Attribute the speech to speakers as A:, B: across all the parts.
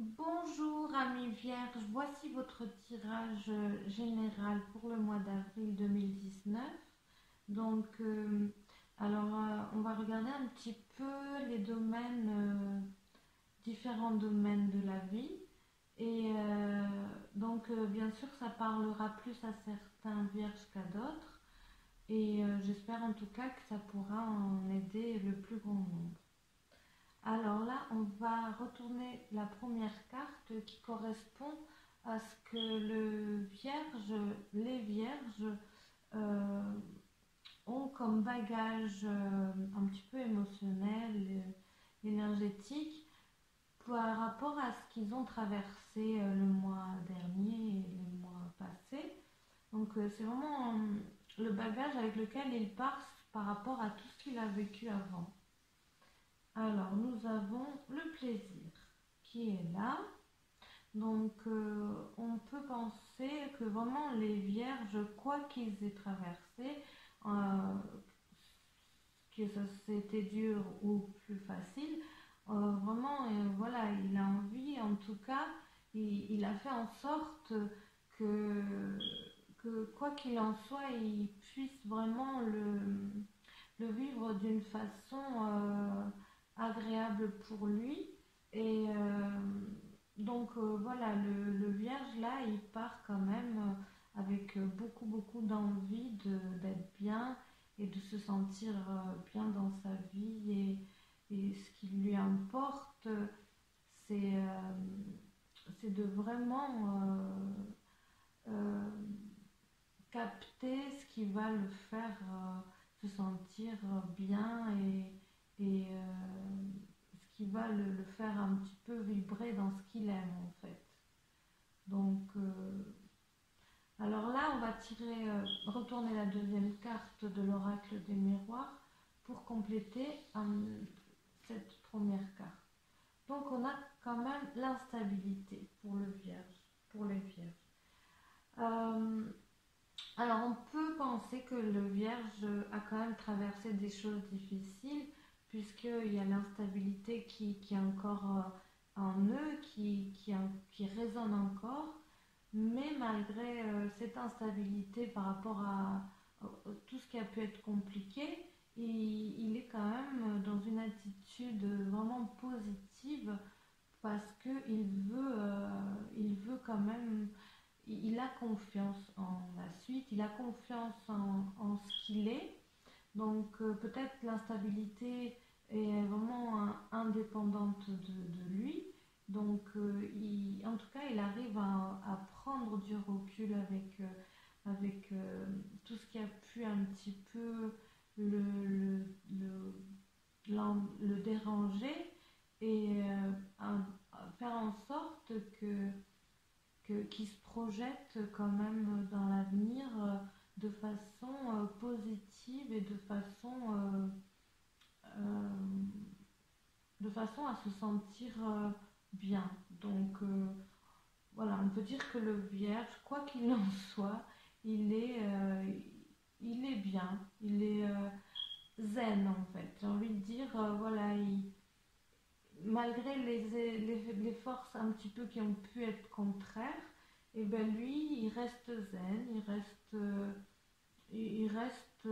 A: Bonjour amis vierges, voici votre tirage général pour le mois d'avril 2019. Donc, on va regarder un petit peu les domaines, différents domaines de la vie. Bien sûr, ça parlera plus à certains vierges qu'à d'autres. J'espère en tout cas que ça pourra en aider le plus grand nombre. Alors là, on va retourner la première carte qui correspond à ce que les vierges euh, ont comme bagage un petit peu émotionnel, énergétique, par rapport à ce qu'ils ont traversé le mois dernier et les mois passés. C'est vraiment le bagage avec lequel ils partent par rapport à tout ce qu'il a vécu avant. Alors, nous avons le plaisir qui est là. On peut penser que vraiment les vierges, quoi qu'ils aient traversé, euh, que ça c'était dur ou plus facile, voilà, il a envie, en tout cas, il a fait en sorte que, que quoi qu'il en soit, il puisse vraiment le vivre d'une façon agréable pour lui. Voilà, le vierge là, il part quand même avec beaucoup d'envie d'être bien et de se sentir bien dans sa vie. Et ce qui lui importe, c'est c'est de vraiment capter ce qui va le faire se sentir bien ce qui va le faire un petit peu vibrer dans ce qu'il aime en fait. Donc, alors là, on va retourner la deuxième carte de l'oracle des miroirs pour compléter cette première carte. Donc, on a quand même l'instabilité pour les vierges. Euh, alors, on peut penser que le vierge a quand même traversé des choses difficiles, puisqu'il y a l'instabilité qui est encore en eux, qui résonne encore. Mais malgré cette instabilité par rapport à tout ce qui a pu être compliqué, il est quand même dans une attitude vraiment positive parce il veut quand même, il a confiance en la suite, il a confiance en ce qu'il est. Peut-être l'instabilité est vraiment indépendante de lui. En tout cas, il arrive à prendre du recul avec tout ce qui a pu un petit peu le, le, le, le déranger et à faire en sorte qu'il se projette quand même dans l'avenir de façon positive et euh, de façon à se sentir bien. Voilà, on peut dire que le vierge, quoi qu'il en soit, il est, euh, il est bien, il est zen en fait. J'ai envie de dire, voilà, malgré les forces un petit peu qui ont pu être contraires, et ben lui, il reste zen, il reste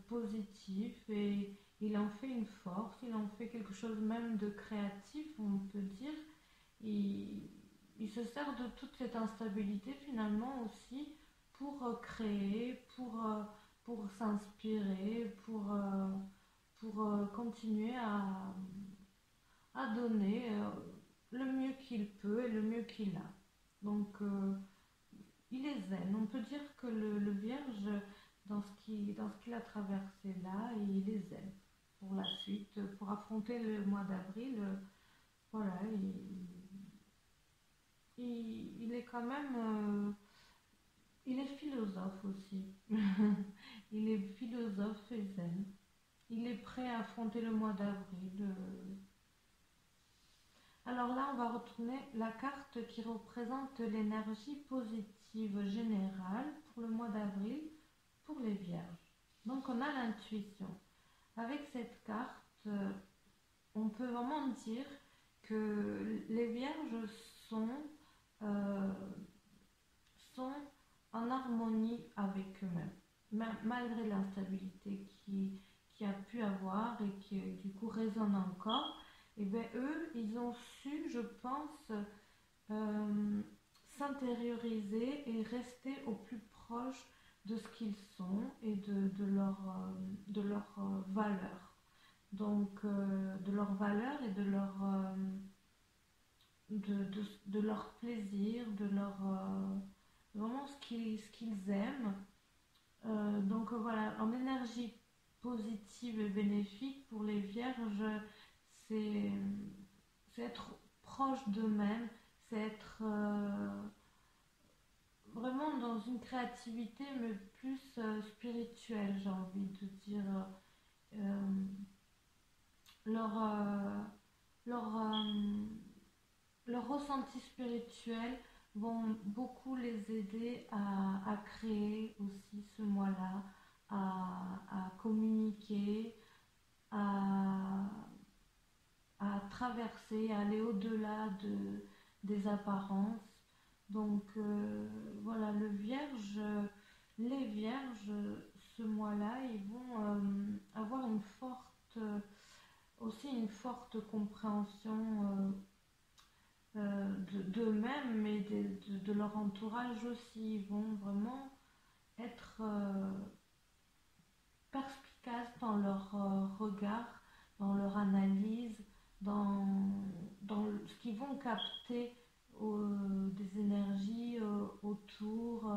A: positif et il en fait une force, il en fait quelque chose même de créatif, on peut dire. Il, il se sert de toute cette instabilité finalement aussi pour créer, pour s'inspirer, pour continuer à donner le mieux qu'il peut et le mieux qu'il a. Donc, il est zen. On peut dire que le vierge, dans ce qu'il a traversé là, il est zen. Pour la suite, pour affronter le mois d'avril, voilà, il est quand même. Il est philosophe aussi. Il est philosophe et zen. Il est prêt à affronter le mois d'avril. Alors là, on va retourner la carte qui représente l'énergie positive générale pour le mois d'avril pour les vierges. Donc on a l'intuition. Avec cette carte, on peut vraiment dire que les vierges sont, euh, sont en harmonie avec eux-mêmes, malgré l'instabilité qui a pu avoir et qui du coup résonne encore. Et bien eux, ils ont su, je pense, euh, s'intérioriser et rester au plus proche de ce qu'ils sont et de leur valeur. Donc, de leur valeur et de leur plaisir, de leur vraiment ce qu'ils aiment. Donc voilà, en énergie positive et bénéfique pour les vierges, c'est c'est être proche d'eux-mêmes, c'est être vraiment dans une créativité, mais plus spirituelle, j'ai envie de dire. Euh, leur, leur, leur ressenti spirituel vont beaucoup les aider à créer aussi ce mois-là, à communiquer, à, à traverser, à aller au-delà des apparences. Donc voilà, les vierges, ce mois-là, ils vont avoir aussi une forte compréhension d'eux-mêmes, mais de leur entourage aussi. Ils vont vraiment être perspicaces dans leur regard, dans leur analyse, dans, dans ce qu'ils vont capter des énergies autour.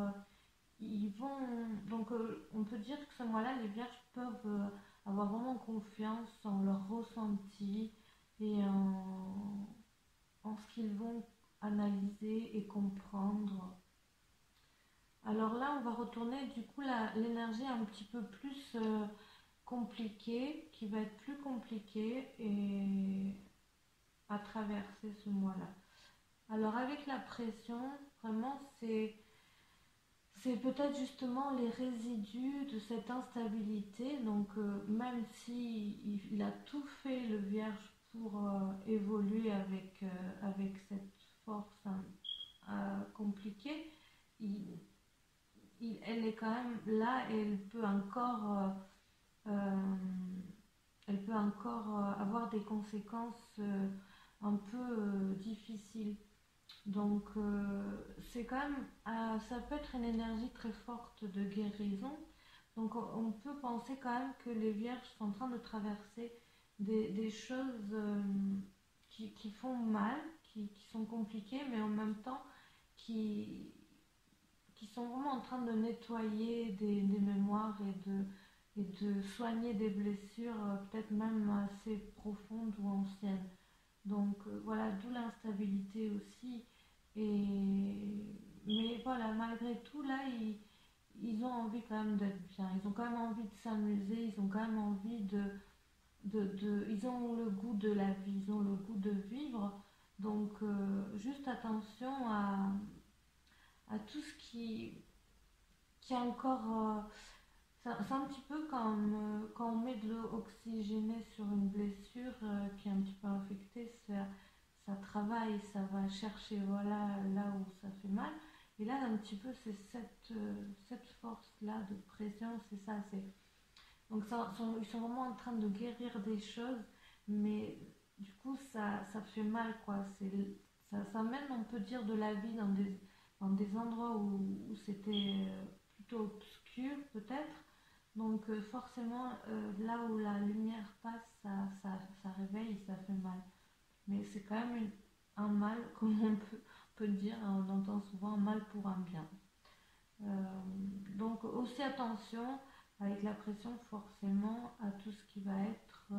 A: Ils vont donc on peut dire que ce mois-là, les vierges peuvent avoir vraiment confiance en leur ressenti et en ce qu'ils vont analyser et comprendre. Alors là, on va retourner du coup l'énergie un petit peu plus compliquée, qui va être plus compliquée et à traverser ce mois-là. Alors avec la pression, vraiment c'est peut-être justement les résidus de cette instabilité. Donc même si il a tout fait le Vierge pour évoluer avec cette force compliquée, il, elle est quand même là et elle peut encore avoir des conséquences un peu difficiles. Donc c'est quand même, ça peut être une énergie très forte de guérison. Donc on peut penser quand même que les vierges sont en train de traverser des choses qui font mal, qui sont compliquées, mais en même temps qui, qui sont vraiment en train de nettoyer des mémoires et de soigner des blessures peut-être même assez profondes ou anciennes. Donc voilà, d'où l'instabilité aussi. Mais voilà, malgré tout, là, ils ont envie quand même d'être bien. Ils ont quand même envie de s'amuser. Ils ont quand même envie ils ont le goût de la vie. Ils ont le goût de vivre. Donc, juste attention à tout ce qui est encore. C'est un petit peu comme quand on met de l'eau oxygénée sur une blessure qui est un petit peu infectée, ça travaille, ça va chercher voilà, là où ça fait mal. Et là, un petit peu, c'est cette force-là de pression, c'est ça. Donc, ils sont vraiment en train de guérir des choses, mais du coup, ça fait mal, quoi. Ça mène, on peut dire, de la vie dans des endroits où c'était plutôt obscur, peut-être. Donc forcément, là où la lumière passe, ça réveille, ça fait mal. Mais c'est quand même un mal, comme peut dire, hein, on entend souvent un mal pour un bien. Donc aussi attention avec la pression forcément à tout ce qui va être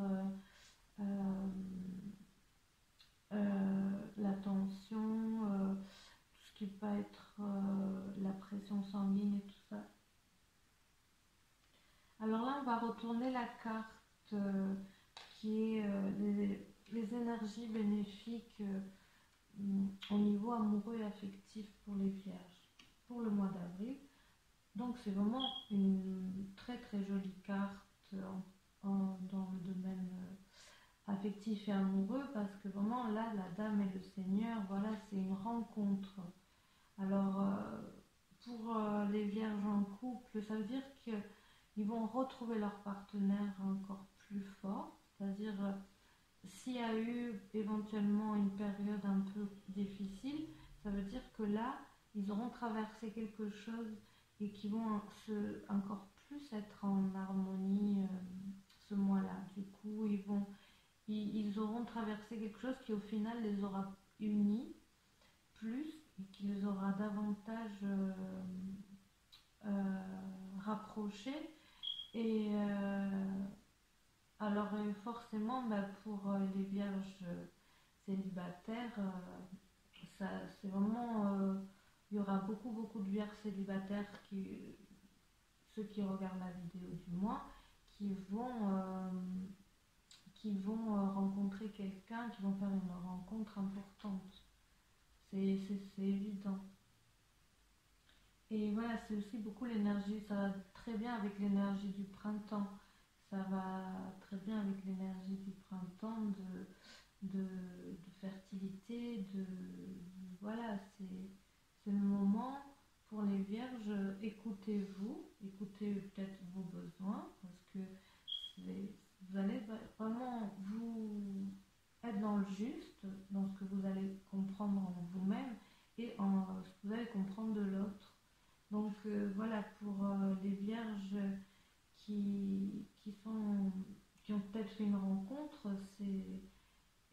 A: euh, la tension, tout ce qui va être la pression sanguine et tout ça. Alors là, on va retourner la carte qui est les énergies bénéfiques au niveau amoureux et affectif pour les vierges pour le mois d'avril. Donc c'est vraiment une très très jolie carte dans le domaine affectif et amoureux, parce que vraiment là, la dame et le seigneur, voilà, c'est une rencontre. Alors, pour les vierges en couple, ça veut dire qu'ils vont retrouver leur partenaire encore plus fort, c'est-à-dire s'il y a eu éventuellement une période un peu difficile, ça veut dire que là, ils auront traversé quelque chose et qui vont encore plus être en harmonie ce mois-là. Du coup, ils auront traversé quelque chose qui au final les aura unis plus et qui les aura davantage rapprochés. Et alors forcément, bah, pour les vierges célibataires, ça, c'est vraiment, il y aura beaucoup de vierges célibataires ceux qui regardent la vidéo du mois, qui vont rencontrer quelqu'un, qui vont faire une rencontre importante. C'est évident. Et voilà, c'est aussi beaucoup l'énergie, ça va très bien avec l'énergie du printemps. Ça va très bien avec l'énergie du printemps, de fertilité, voilà, c'est le moment pour les vierges. Écoutez-vous, écoutez peut-être vos besoins, parce que vous allez vraiment vous être dans le juste, dans ce que vous allez comprendre en vous-même et en ce que vous allez comprendre de l'autre. Donc voilà, pour les vierges qui ont peut-être fait une rencontre,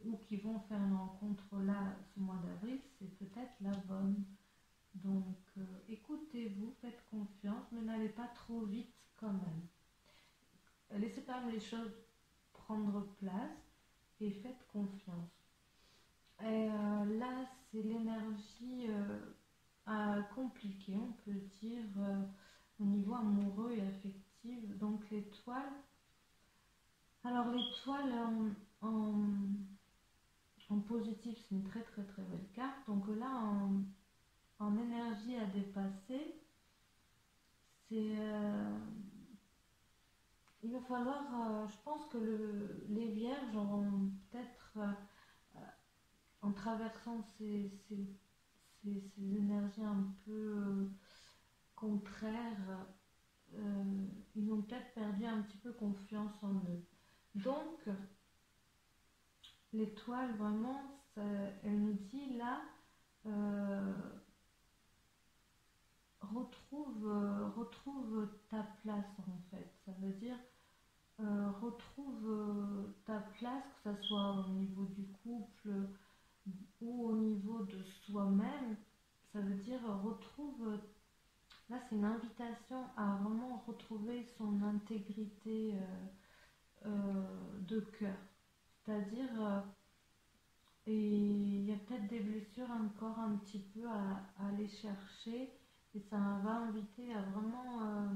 A: ou qui vont faire une rencontre là ce mois d'avril, c'est peut-être la bonne. Donc écoutez-vous, faites confiance, mais n'allez pas trop vite quand même. Laissez quand même les choses prendre place et faites confiance. Et là, c'est l'énergie compliquée, on peut dire, au niveau amoureux et affectif. Donc l'étoile. Alors l'étoile en positif, c'est une très belle carte. Donc là, en énergie à dépasser, c'est il va falloir, je pense que les vierges auront peut-être, en traversant ces énergies un peu contraires, ils ont peut-être perdu un petit peu confiance en eux. Donc, l'étoile, vraiment, elle nous dit là, retrouve ta place en fait. Ça veut dire retrouve ta place, que ce soit au niveau du couple ou au niveau de soi-même. Ça veut dire retrouve. Là, c'est une invitation à vraiment retrouver son intégrité de cœur. C'est-à-dire, et il y a peut-être des blessures encore un petit peu à aller chercher, et ça va inviter à vraiment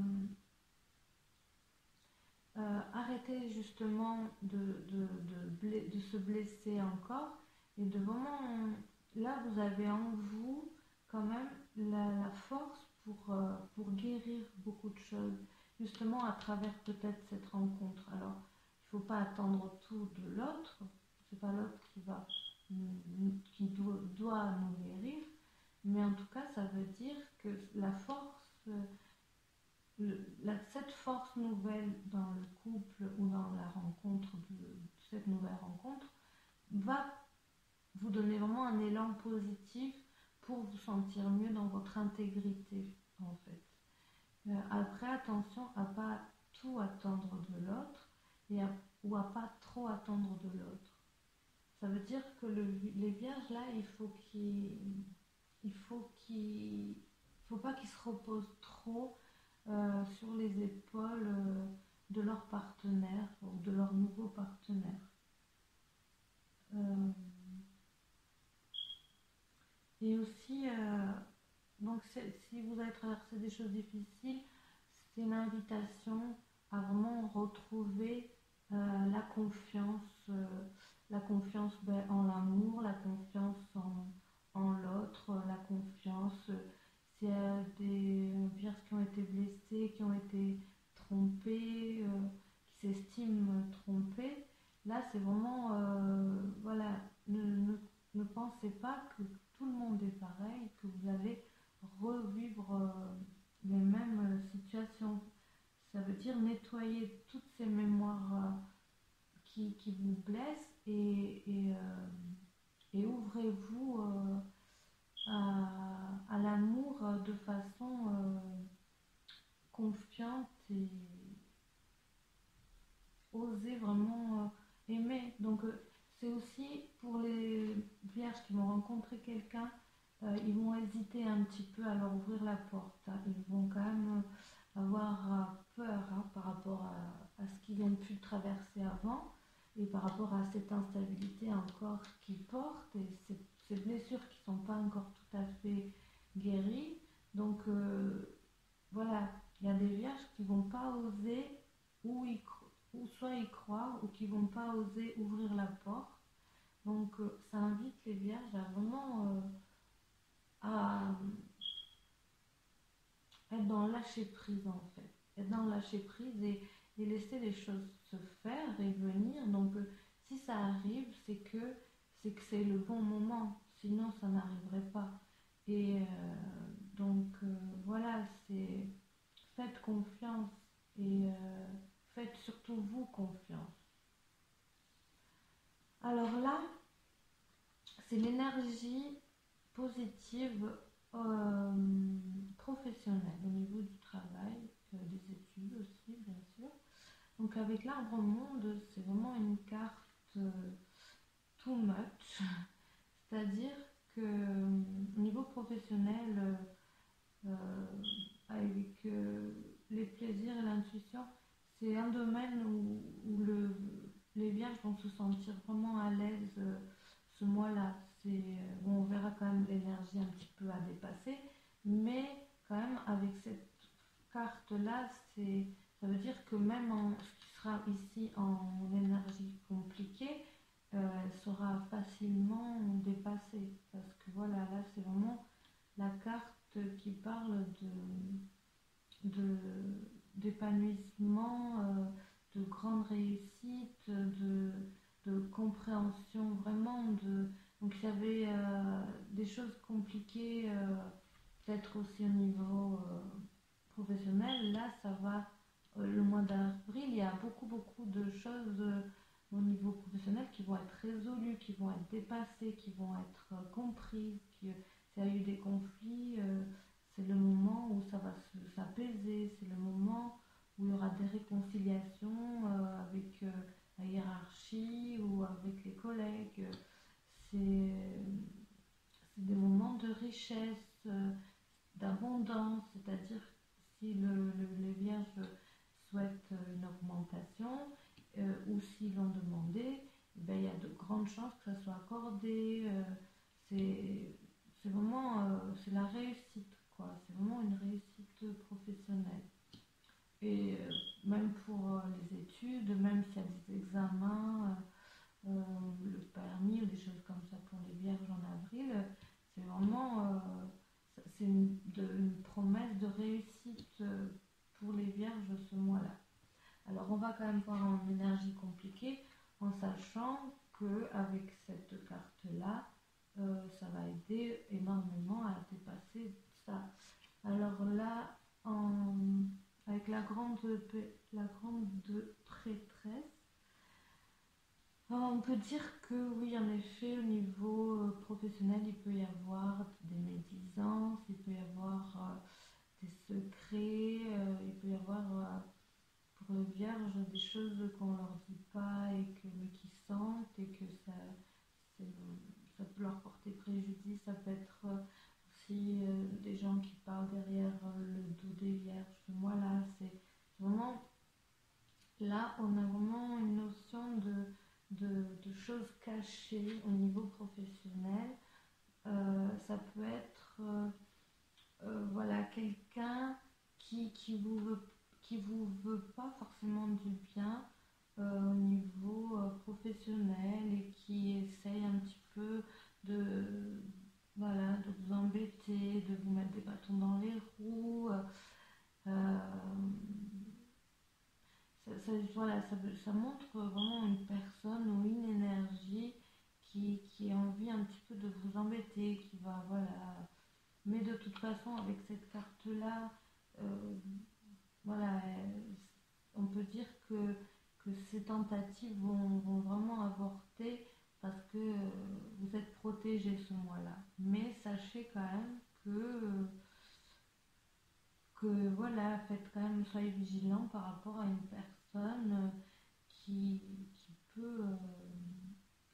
A: arrêter justement de se blesser encore, et de vraiment, là vous avez en vous quand même la force pour guérir beaucoup de choses, justement à travers peut-être cette rencontre. Alors il ne faut pas attendre tout de l'autre, c'est pas l'autre qui doit nous guérir, mais en tout cas ça veut dire que la force, cette force nouvelle dans le couple ou dans la rencontre cette nouvelle rencontre va vous donner vraiment un élan positif pour vous sentir mieux dans votre intégrité en fait. Après, attention à pas tout attendre de l'autre ou à pas trop attendre de l'autre. Ça veut dire que les vierges là, il faut pas qu'ils se reposent trop sur les épaules de leur partenaire ou de leur nouveau partenaire. Et aussi, donc si vous avez traversé des choses difficiles, c'est une invitation à vraiment retrouver la confiance en l'amour, la confiance en l'autre, la confiance. S'il y a des vierges qui ont été blessées, qui ont été trompées, qui s'estiment trompées, là c'est vraiment que tout le monde est pareil, que vous allez revivre les mêmes situations. Ça veut dire nettoyer toutes ces mémoires qui vous blessent et ouvrez-vous à l'amour de façon confiante et osez vraiment aimer. Donc c'est aussi pour les vierges qui vont rencontrer quelqu'un, ils vont hésiter un petit peu à leur ouvrir la porte, hein. Ils vont quand même avoir peur, hein, par rapport à ce qu'ils ont pu traverser avant et par rapport à cette instabilité encore qu'ils portent et ces blessures qui ne sont pas encore tout à fait guéries. Donc voilà, il y a des vierges qui ne vont pas oser ou soit y croire ou qui ne vont pas oser ouvrir la porte. Donc ça invite les vierges à vraiment à être dans le lâcher prise en fait. Être dans le lâcher prise et laisser les choses se faire et venir. Donc si ça arrive, c'est le bon moment. Sinon ça n'arriverait pas. Et donc voilà, c'est faites confiance et faites surtout vous confiance. Alors là, c'est l'énergie positive professionnelle au niveau du travail, des études aussi, bien sûr. Donc avec l'arbre monde, c'est vraiment une carte too much, c'est-à-dire que au niveau professionnel, avec les plaisirs et l'intuition, c'est un domaine où les vierges vont se sentir vraiment à l'aise ce mois-là. Bon, on verra quand même l'énergie un petit peu à dépasser, mais quand même avec cette carte-là, ça veut dire que même ce qui sera ici en énergie compliquée, sera facilement dépassé. Parce que voilà, là c'est vraiment la carte qui parle d'épanouissement, de grande réussite, de compréhension vraiment. Donc il y avait des choses compliquées, peut-être aussi au niveau professionnel. Là, ça va, le mois d'avril, il y a beaucoup de choses au niveau professionnel qui vont être résolues, qui vont être dépassées, qui vont être comprises. S'il y a eu des conflits, c'est le moment où ça va s'apaiser, c'est le moment où il y aura des réconciliations avec la hiérarchie ou avec les collègues. C'est des moments de richesse, d'abondance, c'est-à-dire si les vierges souhaitent une augmentation ou s'ils l'ont demandé, ben, il y a de grandes chances que ça soit accordé. C'est vraiment c'est la réussite, quoi. C'est vraiment une réussite professionnelle. Et même pour les études, même s'il y a des examens, le permis ou des choses comme ça pour les vierges en avril, c'est vraiment c'est une promesse de réussite pour les vierges ce mois-là. Alors on va quand même voir en énergie compliquée en sachant qu'avec cette carte-là, ça va aider énormément à dépasser ça. Alors là, avec la grande prêtresse, on peut dire que oui, en effet, au niveau professionnel, il peut y avoir des médisances, il peut y avoir des secrets, il peut y avoir pour les vierges des choses qu'on leur dit pas mais qui sentent et que ça peut leur porter préjudice. Ça peut être aussi des gens qui parlent derrière le dos des vierges. Moi là, c'est vraiment, là on a vraiment une notion de choses cachées au niveau professionnel. Ça peut être voilà, quelqu'un qui vous veut pas forcément du bien au niveau professionnel et qui essaye un petit peu voilà, de vous embêter, de vous mettre des bâtons dans les roues. Voilà, ça montre vraiment une personne ou une énergie qui a envie un petit peu de vous embêter, frotter, qui va, voilà. Mais de toute façon, avec cette carte-là, voilà, on peut dire que ces tentatives vont vraiment avorter parce que vous êtes protégé ce mois-là. Mais sachez quand même que voilà, faites quand même, soyez vigilant par rapport à une personne qui peut,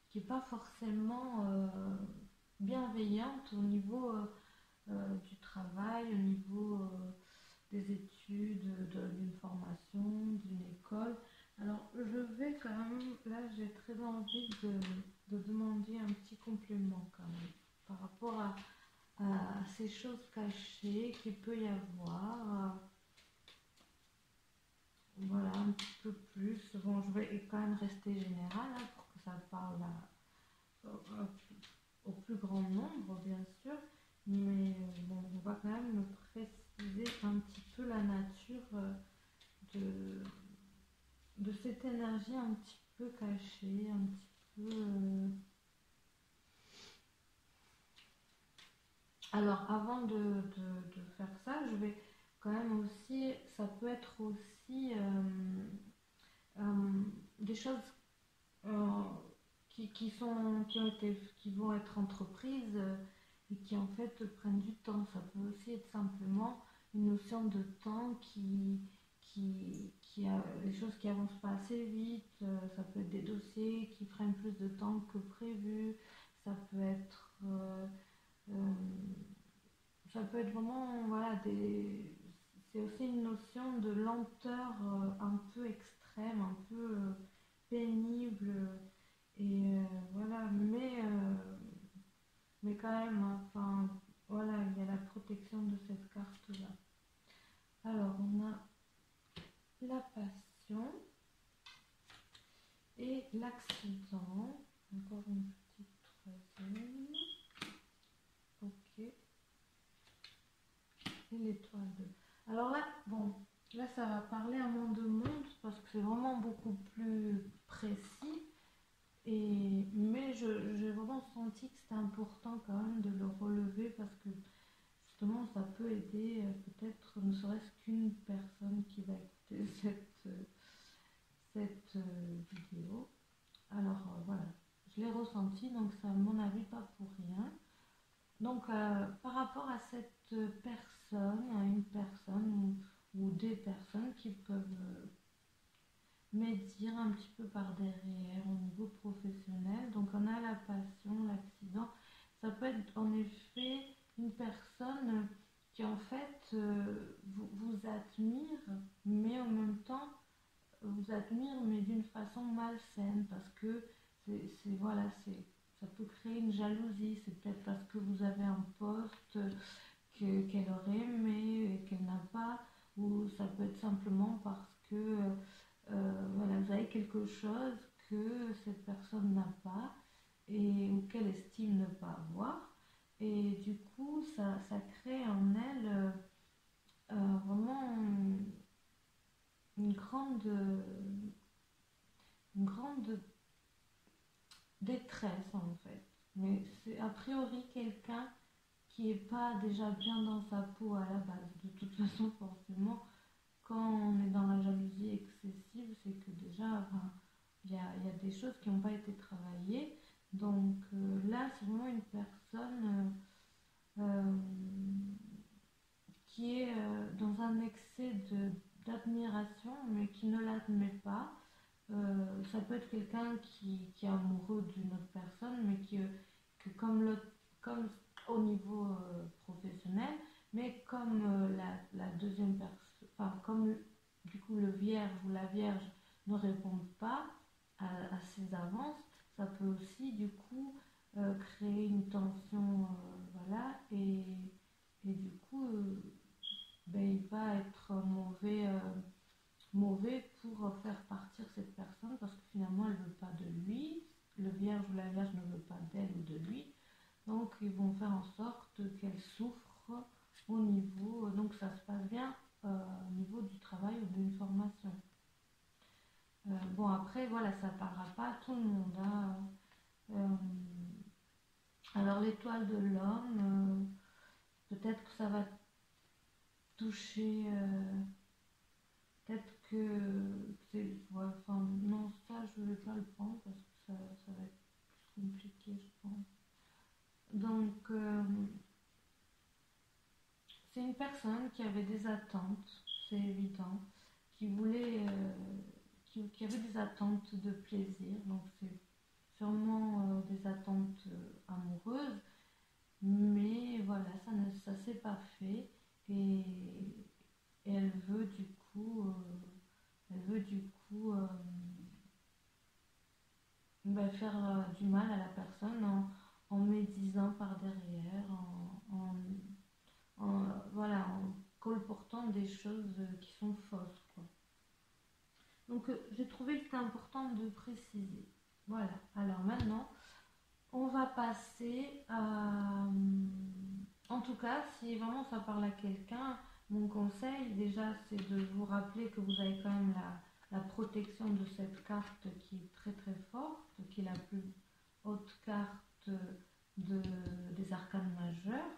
A: qui n'est pas forcément bienveillante au niveau du travail, au niveau des études, d'une formation, d'une école. Alors, je vais quand même, là, j'ai très envie de demander un petit complément quand même par rapport à ces choses cachées qu'il peut y avoir. Voilà, un petit peu plus. Bon, je vais quand même rester général hein, pour que ça parle au plus grand nombre, bien sûr. Mais bon, on va quand même préciser un petit peu la nature de, de cette énergie un petit peu cachée, un petit peu... Alors, avant de faire ça, je vais quand même aussi... Ça peut être aussi des choses qui vont être entreprises et qui en fait prennent du temps. Ça peut aussi être simplement une notion de temps qui a des choses qui avancent pas assez vite. Ça peut être des dossiers qui prennent plus de temps que prévu. Ça peut être euh, ça peut être vraiment voilà c'est aussi une notion de lenteur un peu extrême, un peu pénible. Et voilà, mais quand même, enfin, voilà, il y a la protection de cette carte-là. Alors, on a la passion et l'accident. Encore une petite troisième. Ok. Et l'étoile 2. Alors là, bon, là, ça va parler un monde de monde parce que c'est vraiment beaucoup plus précis. Mais j'ai vraiment senti que c'était important quand même de le relever parce que justement ça peut aider peut-être ne serait-ce qu'une personne qui va écouter cette vidéo. Alors voilà, je l'ai ressenti donc c'est à mon avis pas pour rien. Donc par rapport à cette personne, à une personne ou des personnes qui peuvent médire un petit peu par derrière au niveau professionnel. Donc on a la passion, l'accident. Ça peut être en effet une personne qui en fait vous admire, mais en même temps vous admire, mais d'une façon malsaine, parce que voilà, ça peut créer une jalousie. C'est peut-être parce que vous avez un poste qu'elle aurait aimé et qu'elle n'a pas, ou ça peut être simplement parce que voilà, vous avez quelque chose que cette personne n'a pas et ou qu'elle estime ne pas avoir. Et du coup, ça crée en elle vraiment une grande détresse en fait. Mais c'est a priori quelqu'un qui n'est pas déjà bien dans sa peau à la base. De toute façon, forcément, quand on est dans la jalousie excessive, c'est que déjà, enfin, y a des choses qui n'ont pas été travaillées. Donc là, c'est vraiment une personne qui est dans un excès d'admiration, mais qui ne l'admet pas. Ça peut être quelqu'un qui est amoureux d'une autre personne, mais que comme au niveau professionnel, mais comme la deuxième personne, enfin, comme du coup le vierge ou la vierge ne répondent pas à ses avances, ça peut aussi du coup créer une tension, voilà, et du coup, ben, il va être mauvais pour faire partir cette personne parce que finalement elle ne veut pas de lui, le vierge ou la vierge ne veut pas d'elle ou de lui, donc ils vont faire en sorte qu'elle souffre au niveau, donc ça se passe bien au niveau du travail ou d'une formation. Bon après voilà, ça ne parlera pas à tout le monde hein. Alors l'étoile de l'homme, peut-être que ça va toucher, peut-être que c'est, ouais, enfin non, ça je ne vais pas le prendre parce que ça va être plus compliqué, je pense. Donc c'est une personne qui avait des attentes, c'est évident, qui voulait, qui avait des attentes de plaisir, donc c'est sûrement des attentes amoureuses, mais voilà, ça s'est pas fait et, et elle veut du coup faire du mal à la personne en médisant par derrière, voilà, en colportant des choses qui sont fausses, quoi. Donc j'ai trouvé que c'était important de préciser. Voilà. Alors maintenant, on va passer à... En tout cas, si vraiment ça parle à quelqu'un, mon conseil déjà c'est de vous rappeler que vous avez quand même la protection de cette carte qui est très très forte, qui est la plus haute carte des arcanes majeures.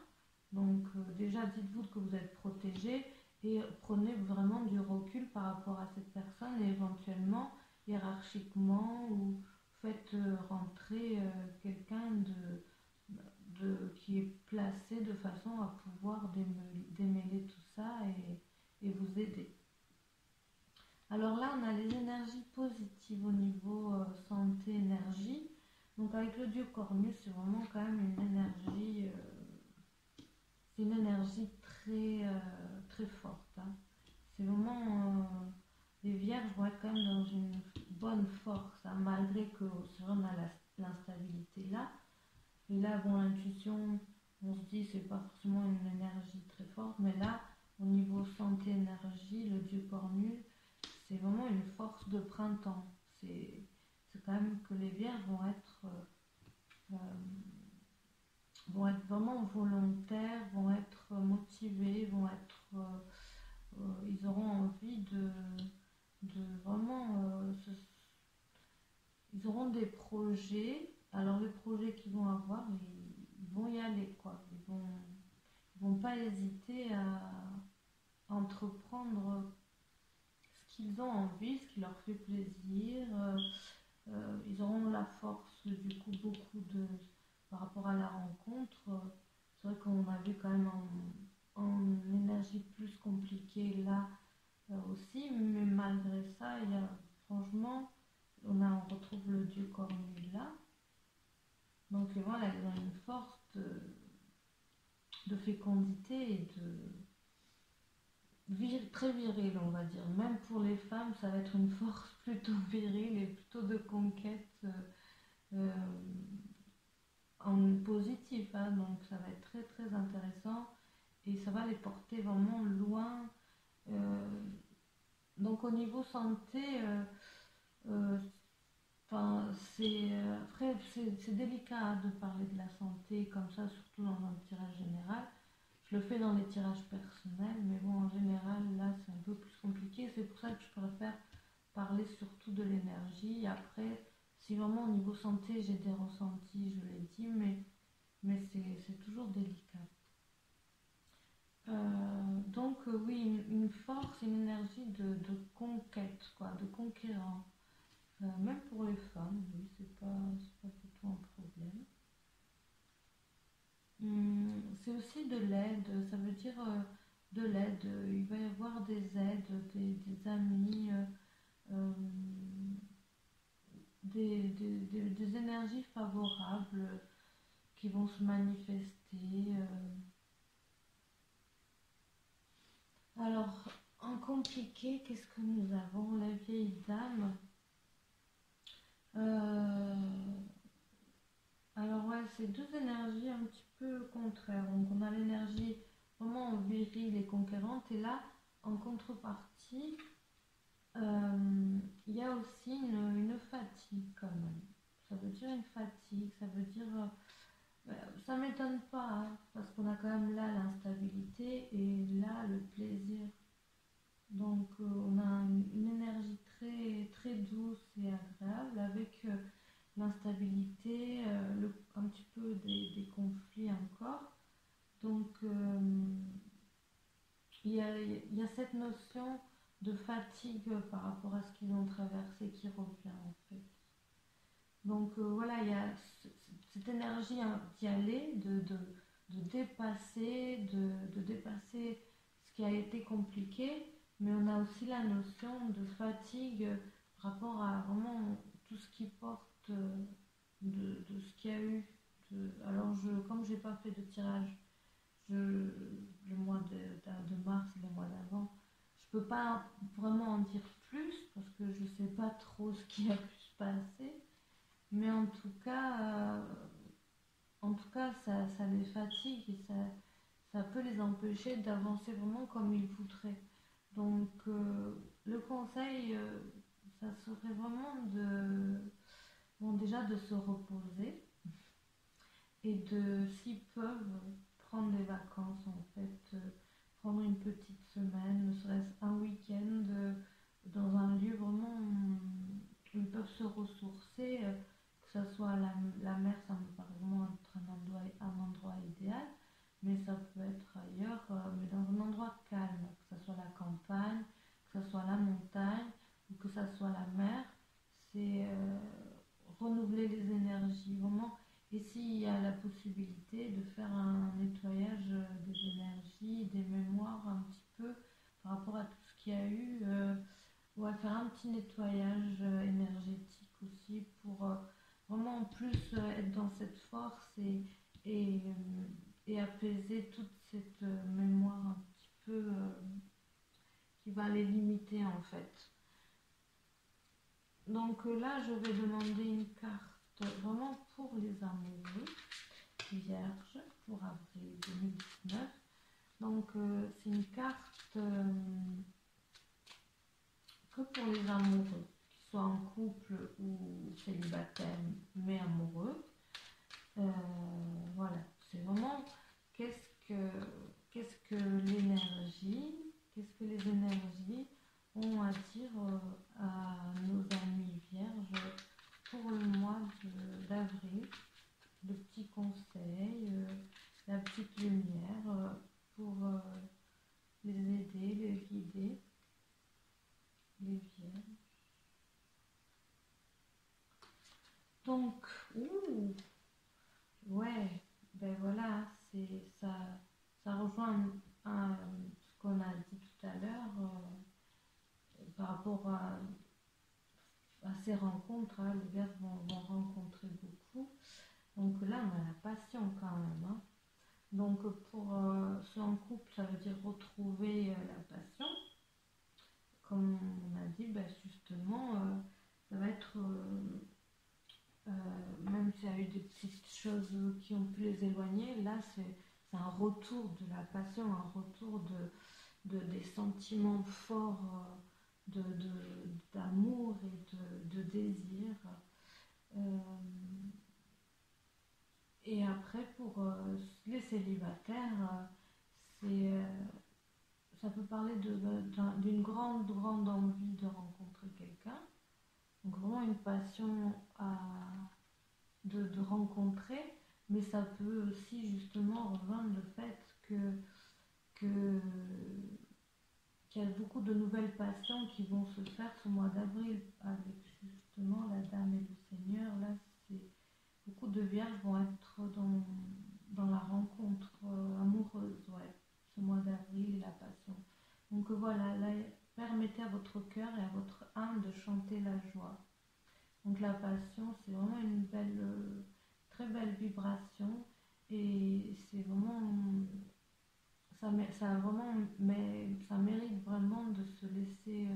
A: Donc déjà dites-vous que vous êtes protégé et prenez vraiment du recul par rapport à cette personne et éventuellement hiérarchiquement ou faites rentrer quelqu'un qui est placé de façon à pouvoir démêler tout ça et vous aider. Alors là, on a les énergies positives au niveau santé, énergie. Donc avec le dieu cornu, c'est vraiment quand même une énergie très, très forte, hein. C'est vraiment... les vierges vont être quand même dans une bonne force, hein, malgré que c'est vrai, on a l'instabilité là. Et là, bon, l'intuition, on se dit, c'est pas forcément une énergie très forte, mais là, au niveau santé, énergie, le dieu cornu, c'est vraiment une force de printemps. C'est quand même que les vierges euh, vont être vraiment volontaires, vont être motivés, ils auront envie de vraiment, ils auront des projets. Alors les projets qu'ils vont avoir, ils vont y aller, quoi. Ils vont pas hésiter à entreprendre ce qu'ils ont envie, ce qui leur fait plaisir. Ils auront la force, du coup, par rapport à la rencontre. C'est vrai qu'on a vu quand même en énergie plus compliquée là aussi, mais malgré ça, franchement, on retrouve le dieu cornu là. Donc voilà, ils ont une force de fécondité et très virile, on va dire. Même pour les femmes, ça va être une force plutôt virile et plutôt de conquête euh, en positif, hein. Donc ça va être très très intéressant et ça va les porter vraiment loin. Euh, donc au niveau santé, euh, après c'est délicat, hein, de parler de la santé comme ça, surtout dans un tirage général. Je le fais dans les tirages personnels, mais bon, en général, là, c'est un peu plus compliqué. C'est pour ça que je préfère parler surtout de l'énergie. Après, si vraiment au niveau santé, j'ai des ressentis, je l'ai dit, mais c'est toujours délicat. Oui, une force, une énergie de conquête, quoi, de conquérant. Même pour les femmes, oui, c'est pas du tout un problème. C'est aussi de l'aide, ça veut dire de l'aide. Il va y avoir des aides, des amis, euh, des énergies favorables qui vont se manifester. Alors, en compliqué, qu'est-ce que nous avons? La vieille dame. Euh, alors ouais, c'est deux énergies un petit peu contraires. Donc on a l'énergie vraiment virile et conquérante, et là, en contrepartie, il y a aussi une fatigue quand même. Ça veut dire une fatigue, ça veut dire... ça m'étonne pas, hein, parce qu'on a quand même là l'instabilité et là le plaisir. Donc on a une énergie très, très douce et agréable avec l'instabilité, un petit peu des conflits encore. Donc, il y a cette notion de fatigue par rapport à ce qu'ils ont traversé qui revient en fait. Donc voilà, il y a cette énergie d'y aller, de dépasser, de dépasser ce qui a été compliqué, mais on a aussi la notion de fatigue par rapport à vraiment tout ce qui porte de ce qu'il y a eu. Alors, comme je n'ai pas fait de tirage le mois de mars et le mois d'avant, je peux pas vraiment en dire plus parce que je sais pas trop ce qui a pu se passer. Mais en tout cas ça les fatigue et ça peut les empêcher d'avancer vraiment comme ils voudraient. Donc, le conseil, ça serait vraiment bon, déjà de se reposer et s'ils peuvent, prendre des vacances en fait, prendre une petite semaine, ne serait-ce un week-end dans un lieu vraiment où ils peuvent se ressourcer, que ce soit la mer, ça me paraît vraiment être un endroit idéal, mais ça peut être ailleurs, mais dans un endroit calme, que ce soit la campagne, que ce soit la montagne ou que ce soit la mer. C'est renouveler les énergies, vraiment. Et s'il y a la possibilité de faire un nettoyage des énergies, des mémoires un petit peu par rapport à tout ce qu'il y a eu, ouais, faire un petit nettoyage énergétique aussi pour vraiment en plus être dans cette force et, euh, et apaiser toute cette mémoire un petit peu qui va les limiter en fait. Donc là, je vais demander une carte vraiment pour les amoureux vierges pour avril 2019. Donc c'est une carte que pour les amoureux, qu'ils soient en couple ou célibataires mais amoureux. Voilà, c'est vraiment qu'est-ce que, qu'est-ce que l'énergie, qu'est-ce que les énergies ont à dire à nos amis vierges pour le mois d'avril. Le petit conseil, la petite lumière pour les aider, les guider, les vierges. Donc, ouais, ben voilà, ça rejoint ce qu'on a dit tout à l'heure par rapport à ces rencontres. Hein, les vierges vont rencontrer beaucoup. Donc là, on a la passion quand même. Hein. Donc pour ceux en couple, ça veut dire retrouver la passion. Comme on a dit, ben justement, ça va être, même s'il y a eu des petites choses qui ont pu les éloigner, là c'est un retour de la passion, un retour des sentiments forts d'amour et de désir. Et après, pour les célibataires, ça peut parler d'une grande envie de rencontrer quelqu'un. Donc vraiment une passion de rencontrer, mais ça peut aussi justement rejoindre le fait que qu'il y a beaucoup de nouvelles passions qui vont se faire ce mois d'avril avec justement la Dame et le Seigneur. Là, c'est beaucoup de vierges vont être dans la rencontre amoureuse, ouais, ce mois d'avril et la passion. Donc voilà, là, permettez à votre cœur et à votre âme de chanter la joie. Donc la passion, c'est vraiment une très belle vibration et c'est vraiment, ça mérite vraiment de se laisser,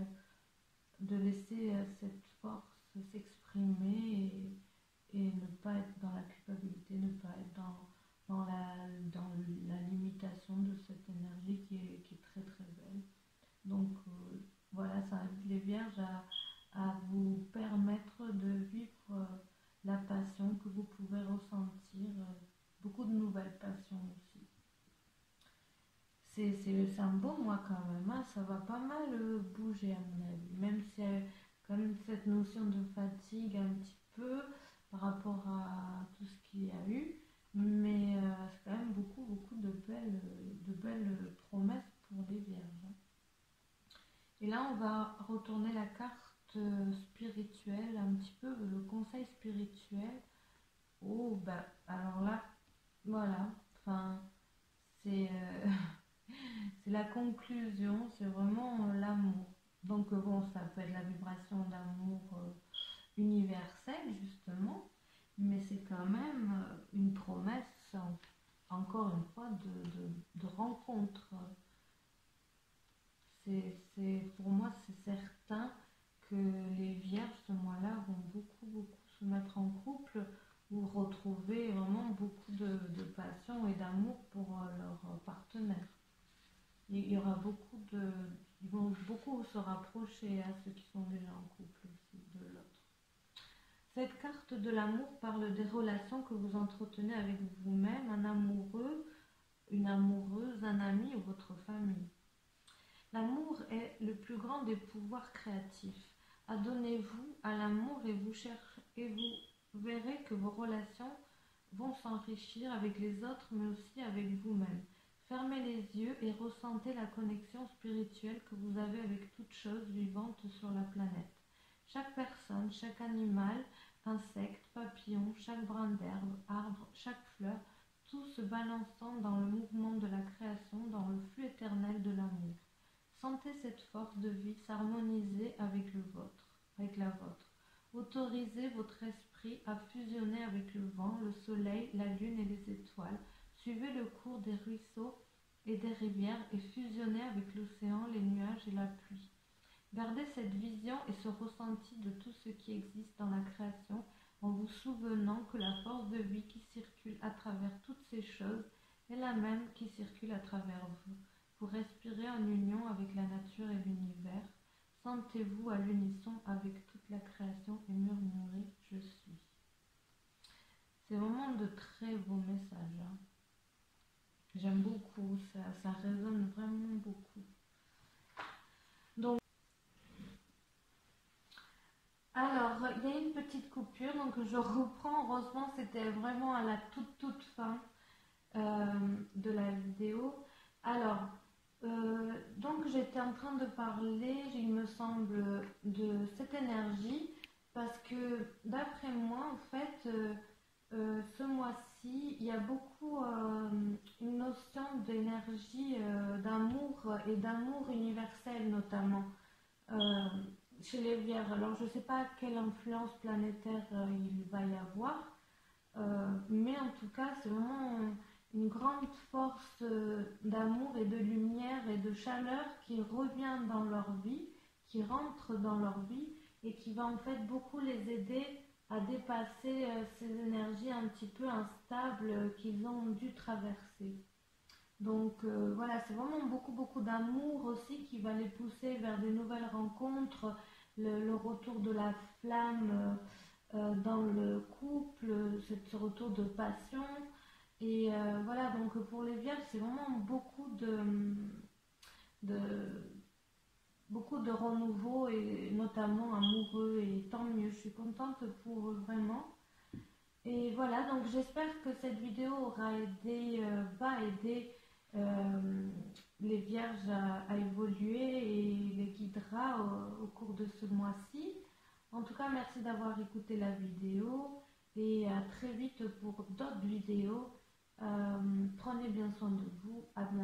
A: cette force s'exprimer et ne pas être dans la culpabilité, ne pas être dans la limitation de cette énergie qui est très très belle. Donc voilà, ça invite les vierges à vous permettre de vivre la passion que vous pouvez ressentir, beaucoup de nouvelles passions aussi. C'est un beau mois quand même, hein, ça va pas mal bouger à mon avis, même s'il y a quand même cette notion de fatigue un petit peu, par rapport à tout ce qu'il y a eu, mais c'est quand même beaucoup de belles promesses pour les vierges. Et là, on va retourner la carte spirituelle, un petit peu le conseil spirituel. Oh, bah, alors là, voilà, enfin, c'est c'est la conclusion, c'est vraiment l'amour. Donc, bon, ça peut être la vibration d'amour universelle, justement, mais c'est quand même une promesse, encore une fois, de rencontre. Pour moi, c'est certain que les vierges, ce mois-là, vont beaucoup se mettre en couple ou retrouver vraiment beaucoup de passion et d'amour pour leur partenaire. Il y aura ils vont beaucoup se rapprocher à ceux qui sont déjà en couple aussi de l'autre. Cette carte de l'amour parle des relations que vous entretenez avec vous-même, un amoureux, une amoureuse, un ami ou votre famille. L'amour est le plus grand des pouvoirs créatifs. Adonnez-vous à l'amour et vous verrez que vos relations vont s'enrichir avec les autres, mais aussi avec vous-même. Fermez les yeux et ressentez la connexion spirituelle que vous avez avec toute chose vivante sur la planète. Chaque personne, chaque animal, insecte, papillon, chaque brin d'herbe, arbre, chaque fleur, tout se balançant dans le mouvement de la création, dans le flux éternel de l'amour. Sentez cette force de vie s'harmoniser avec la vôtre. Autorisez votre esprit à fusionner avec le vent, le soleil, la lune et les étoiles. Suivez le cours des ruisseaux et des rivières et fusionnez avec l'océan, les nuages et la pluie. Gardez cette vision et ce ressenti de tout ce qui existe dans la création en vous souvenant que la force de vie qui circule à travers toutes ces choses est la même qui circule à travers vous. Vous respirez en union avec la nature et l'univers. Sentez-vous à l'unisson avec toute la création et murmurez « Je suis ». C'est vraiment de très beaux messages. Hein. J'aime beaucoup, ça résonne vraiment beaucoup. Donc, alors, il y a une petite coupure, donc je reprends. Heureusement, c'était vraiment à la toute fin de la vidéo. Alors, donc j'étais en train de parler, il me semble, de cette énergie, parce que d'après moi, en fait, ce mois-ci, il y a beaucoup une notion d'énergie, d'amour et d'amour universel notamment chez les Vierges. Alors je ne sais pas quelle influence planétaire il va y avoir, mais en tout cas c'est vraiment une grande force d'amour et de lumière et de chaleur qui revient dans leur vie, qui rentre dans leur vie et qui va en fait beaucoup les aider à dépasser ces énergies un petit peu instables qu'ils ont dû traverser. Donc voilà, c'est vraiment beaucoup d'amour aussi qui va les pousser vers des nouvelles rencontres, le retour de la flamme dans le couple, ce retour de passion. Et voilà, donc pour les vierges, c'est vraiment beaucoup de renouveau, et notamment amoureux, et tant mieux, je suis contente pour eux vraiment. Et voilà, donc j'espère que cette vidéo aura va aider les vierges à évoluer et les guidera au cours de ce mois-ci. En tout cas, merci d'avoir écouté la vidéo et à très vite pour d'autres vidéos. Prenez bien soin de vous. À bientôt.